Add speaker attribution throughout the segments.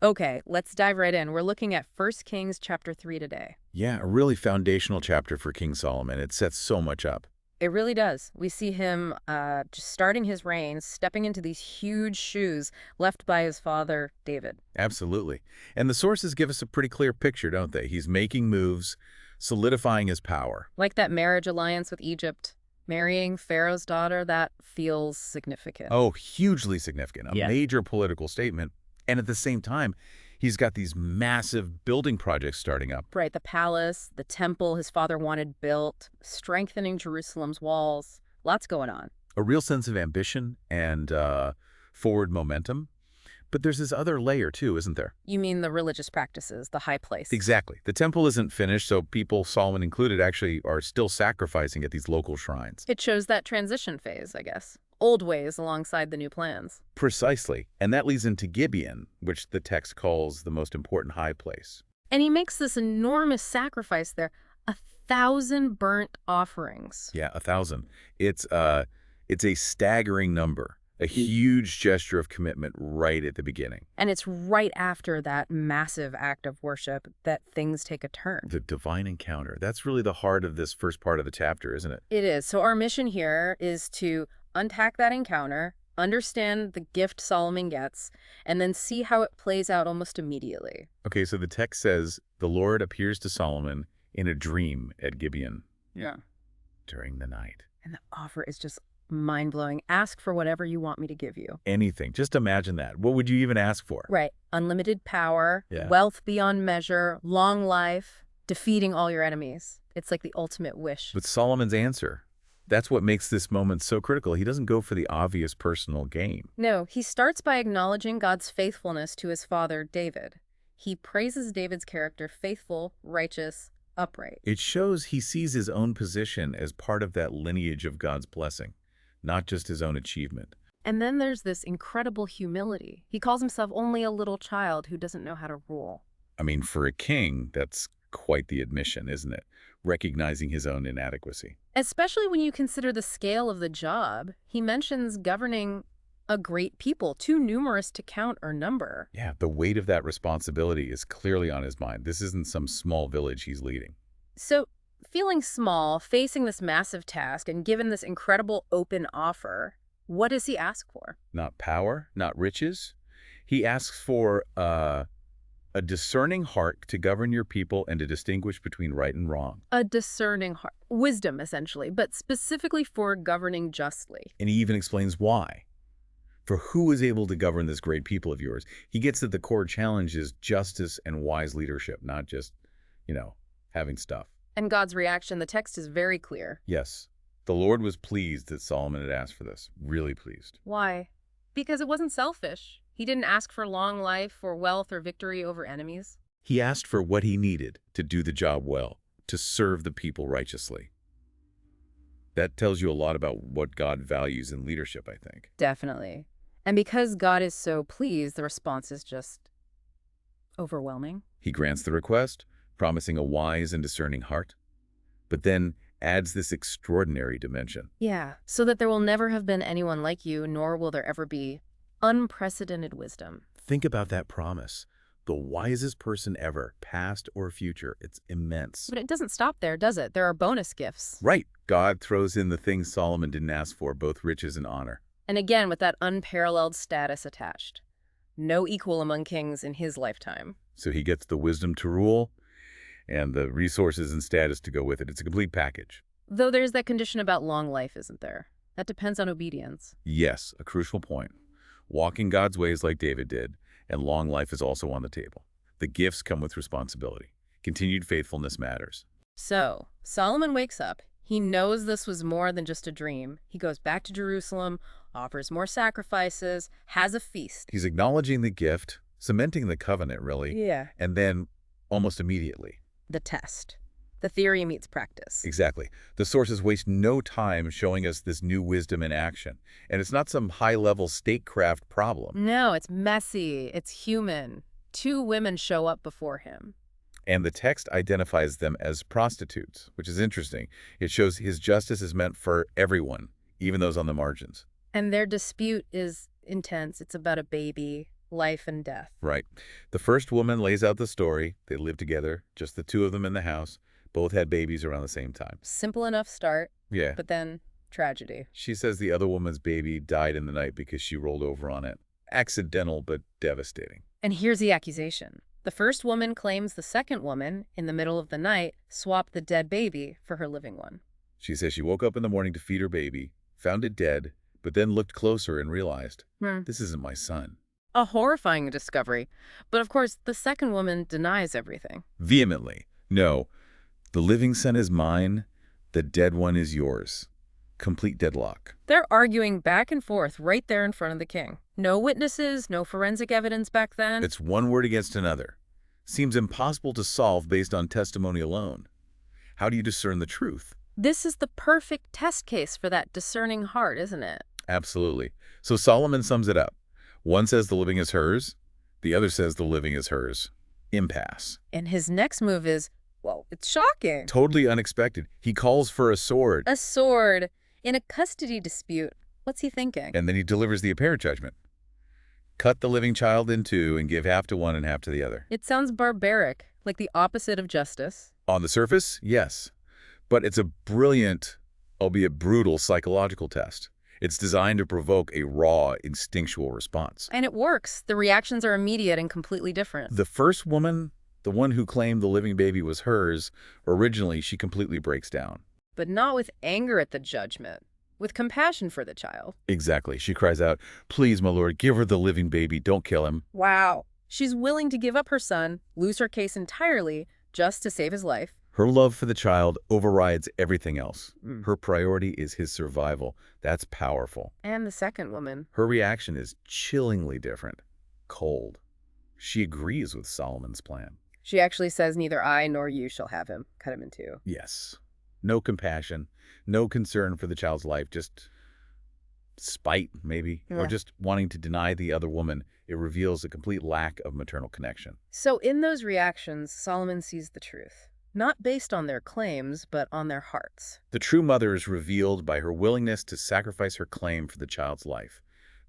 Speaker 1: Okay, let's dive right in. We're looking at 1 Kings chapter 3 today.
Speaker 2: Yeah, a really foundational chapter for King Solomon. It sets so much up.
Speaker 1: It really does. We see him just starting his reign, stepping into these huge shoes left by his father, David.
Speaker 2: Absolutely. And the sources give us a pretty clear picture, don't they? He's making moves, solidifying his power.
Speaker 1: Like that marriage alliance with Egypt, marrying Pharaoh's daughter, that feels significant.
Speaker 2: Oh, hugely significant, a
Speaker 1: Yeah.
Speaker 2: major political statement. And at the same time, he's got these massive building projects starting up.
Speaker 1: Right, the palace, the temple his father wanted built, strengthening Jerusalem's walls. Lots going on.
Speaker 2: A real sense of ambition and forward momentum. But there's this other layer too, isn't there?
Speaker 1: You mean the religious practices, the high place.
Speaker 2: Exactly. The temple isn't finished, so people, Solomon included, actually are still sacrificing at these local shrines.
Speaker 1: It shows that transition phase, I guess. Old ways alongside the new plans.
Speaker 2: Precisely. And that leads into Gibeon, which the text calls the most important high place.
Speaker 1: And he makes this enormous sacrifice there, 1,000 burnt offerings.
Speaker 2: Yeah, 1,000. It's a staggering number, a huge gesture of commitment right at the beginning.
Speaker 1: And it's right after that massive act of worship that things take a turn.
Speaker 2: The divine encounter. That's really the heart of this first part of the chapter, isn't it?
Speaker 1: It is. So our mission here is to unpack that encounter, understand the gift Solomon gets, and then see how it plays out almost immediately.
Speaker 2: Okay, so the text says, the Lord appears to Solomon in a dream at Gibeon
Speaker 1: Yeah.
Speaker 2: during the night.
Speaker 1: And the offer is just mind-blowing. Ask for whatever you want me to give you.
Speaker 2: Anything. Just imagine that. What would you even ask for?
Speaker 1: Right. Unlimited power,
Speaker 2: Yeah.
Speaker 1: wealth beyond measure, long life, defeating all your enemies. It's like the ultimate wish.
Speaker 2: But Solomon's answer, that's what makes this moment so critical. He doesn't go for the obvious personal gain.
Speaker 1: No, he starts by acknowledging God's faithfulness to his father, David. He praises David's character, faithful, righteous, upright.
Speaker 2: It shows he sees his own position as part of that lineage of God's blessing, not just his own achievement.
Speaker 1: And then there's this incredible humility. He calls himself only a little child who doesn't know how to rule.
Speaker 2: I mean, for a king, that's quite the admission, isn't it? Recognizing his own inadequacy.
Speaker 1: Especially when you consider the scale of the job. He mentions governing a great people, too numerous to count or number.
Speaker 2: Yeah, the weight of that responsibility is clearly on his mind. This isn't some small village he's leading.
Speaker 1: So, feeling small, facing this massive task, and given this incredible open offer, what does he ask for?
Speaker 2: Not power, not riches. He asks for a discerning heart to govern your people and to distinguish between right and wrong.
Speaker 1: A discerning heart. Wisdom, essentially, but specifically for governing justly.
Speaker 2: And he even explains why. For who is able to govern this great people of yours? He gets that the core challenge is justice and wise leadership, not just, having stuff.
Speaker 1: And God's reaction, the text is very clear.
Speaker 2: Yes, the Lord was pleased that Solomon had asked for this. Really pleased.
Speaker 1: Why? Because it wasn't selfish. He didn't ask for long life or wealth or victory over enemies.
Speaker 2: He asked for what he needed to do the job well, to serve the people righteously. That tells you a lot about what God values in leadership, I think.
Speaker 1: Definitely. And because God is so pleased, the response is just overwhelming.
Speaker 2: He grants the request, promising a wise and discerning heart, but then adds this extraordinary dimension.
Speaker 1: Yeah, so that there will never have been anyone like you, nor will there ever be unprecedented wisdom.
Speaker 2: Think about that promise. The wisest person ever, past or future. It's immense.
Speaker 1: But it doesn't stop there, does it? There are bonus gifts.
Speaker 2: Right. God throws in the things Solomon didn't ask for, both riches and honor.
Speaker 1: And again, with that unparalleled status attached. No equal among kings in his lifetime.
Speaker 2: So he gets the wisdom to rule and the resources and status to go with it. It's a complete package.
Speaker 1: Though there's that condition about long life, isn't there? That depends on obedience.
Speaker 2: Yes, a crucial point. Walking God's ways like David did, and long life is also on the table. The gifts come with responsibility. Continued faithfulness matters.
Speaker 1: So, Solomon wakes up. He knows this was more than just a dream. He goes back to Jerusalem, offers more sacrifices, has a feast.
Speaker 2: He's acknowledging the gift, cementing the covenant, really,
Speaker 1: Yeah.
Speaker 2: and then almost immediately.
Speaker 1: The test. The theory meets practice.
Speaker 2: Exactly. The sources waste no time showing us this new wisdom in action. And it's not some high-level statecraft problem.
Speaker 1: No, it's messy. It's human. 2 women show up before him.
Speaker 2: And the text identifies them as prostitutes, which is interesting. It shows his justice is meant for everyone, even those on the margins.
Speaker 1: And their dispute is intense. It's about a baby. life and death.
Speaker 2: Right. The first woman lays out the story. They live together, just the two of them in the house. Both had babies around the same time.
Speaker 1: Simple enough start,
Speaker 2: Yeah.
Speaker 1: but then tragedy.
Speaker 2: She says the other woman's baby died in the night because she rolled over on it. Accidental, but devastating.
Speaker 1: And here's the accusation. The first woman claims the second woman, in the middle of the night, swapped the dead baby for her living one.
Speaker 2: She says she woke up in the morning to feed her baby, found it dead, but then looked closer and realized, this isn't my son.
Speaker 1: A horrifying discovery. But of course, the second woman denies everything.
Speaker 2: Vehemently. No, the living son is mine, the dead one is yours. Complete deadlock.
Speaker 1: They're arguing back and forth right there in front of the king. No witnesses, no forensic evidence back then.
Speaker 2: It's one word against another. Seems impossible to solve based on testimony alone. How do you discern the truth?
Speaker 1: This is the perfect test case for that discerning heart, isn't it?
Speaker 2: Absolutely. So Solomon sums it up. One says the living is hers, the other says the living is hers. Impasse.
Speaker 1: And his next move is, well, it's shocking.
Speaker 2: Totally unexpected. He calls for a sword.
Speaker 1: A sword in a custody dispute. What's he thinking?
Speaker 2: And then he delivers the apparent judgment. Cut the living child in two and give half to one and half to the other.
Speaker 1: It sounds barbaric, like the opposite of justice.
Speaker 2: On the surface, yes. But it's a brilliant, albeit brutal, psychological test. It's designed to provoke a raw, instinctual response.
Speaker 1: And it works. The reactions are immediate and completely different.
Speaker 2: The first woman, the one who claimed the living baby was hers, originally she completely breaks down.
Speaker 1: But not with anger at the judgment, with compassion for the child.
Speaker 2: Exactly. She cries out, "Please, my lord, give her the living baby. Don't kill him."
Speaker 1: Wow. She's willing to give up her son, lose her case entirely, just to save his life.
Speaker 2: Her love for the child overrides everything else. Her priority is his survival. That's powerful.
Speaker 1: And the second woman.
Speaker 2: Her reaction is chillingly different. Cold. She agrees with Solomon's plan.
Speaker 1: She actually says neither I nor you shall have him. Cut him in two.
Speaker 2: Yes. No compassion, no concern for the child's life, just spite, maybe, or just wanting to deny the other woman. It reveals a complete lack of maternal connection.
Speaker 1: So in those reactions, Solomon sees the truth. Not based on their claims, but on their hearts.
Speaker 2: The true mother is revealed by her willingness to sacrifice her claim for the child's life.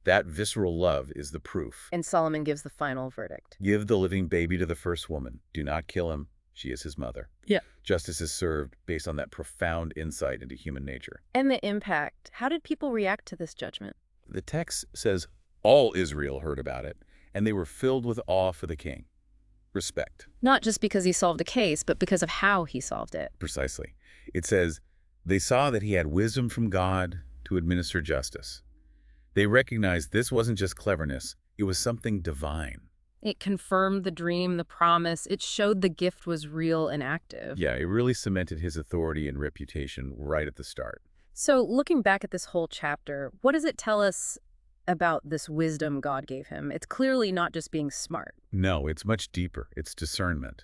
Speaker 2: That visceral love is the proof.
Speaker 1: And Solomon gives the final verdict.
Speaker 2: Give the living baby to the first woman. Do not kill him. She is his mother.
Speaker 1: Yeah.
Speaker 2: Justice is served based on that profound insight into human nature.
Speaker 1: And the impact. How did people react to this judgment?
Speaker 2: The text says all Israel heard about it, and they were filled with awe for the king. Respect.
Speaker 1: Not just because he solved a case, but because of how he solved it.
Speaker 2: Precisely. It says, they saw that he had wisdom from God to administer justice. They recognized this wasn't just cleverness, it was something divine.
Speaker 1: It confirmed the dream, the promise. It showed the gift was real and active.
Speaker 2: Yeah, it really cemented his authority and reputation right at the start.
Speaker 1: So looking back at this whole chapter, what does it tell us about this wisdom God gave him? It's clearly not just being smart.
Speaker 2: No, it's much deeper. It's discernment.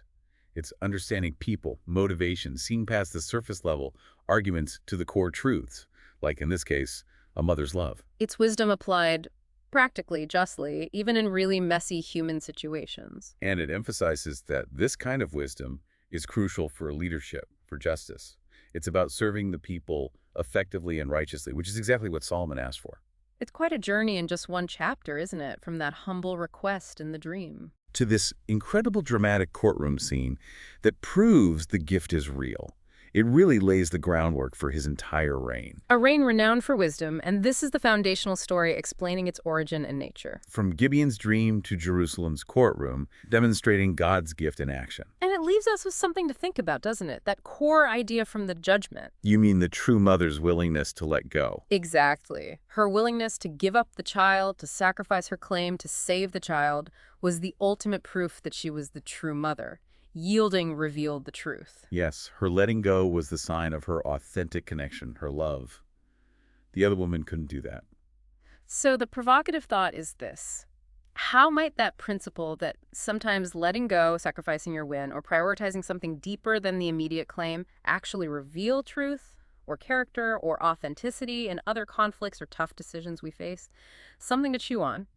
Speaker 2: It's understanding people, motivation, seeing past the surface level arguments to the core truths, like in this case, a mother's love.
Speaker 1: It's wisdom applied practically, justly, even in really messy human situations.
Speaker 2: And it emphasizes that this kind of wisdom is crucial for leadership, for justice. It's about serving the people effectively and righteously, which is exactly what Solomon asked for.
Speaker 1: It's quite a journey in just one chapter, isn't it? From that humble request in the dream
Speaker 2: to this incredible dramatic courtroom scene that proves the gift is real. It really lays the groundwork for his entire reign.
Speaker 1: A reign renowned for wisdom, and this is the foundational story explaining its origin and nature.
Speaker 2: From Gibeon's dream to Jerusalem's courtroom, demonstrating God's gift in action.
Speaker 1: And it leaves us with something to think about, doesn't it? That core idea from the judgment.
Speaker 2: You mean the true mother's willingness to let go?
Speaker 1: Exactly. Her willingness to give up the child, to sacrifice her claim, to save the child, was the ultimate proof that she was the true mother. Yielding revealed the truth.
Speaker 2: Yes, her letting go was the sign of her authentic connection, her love. The other woman couldn't do that.
Speaker 1: So the provocative thought is this. How might that principle that sometimes letting go, sacrificing your win, or prioritizing something deeper than the immediate claim actually reveal truth or character or authenticity in other conflicts or tough decisions we face? Something to chew on.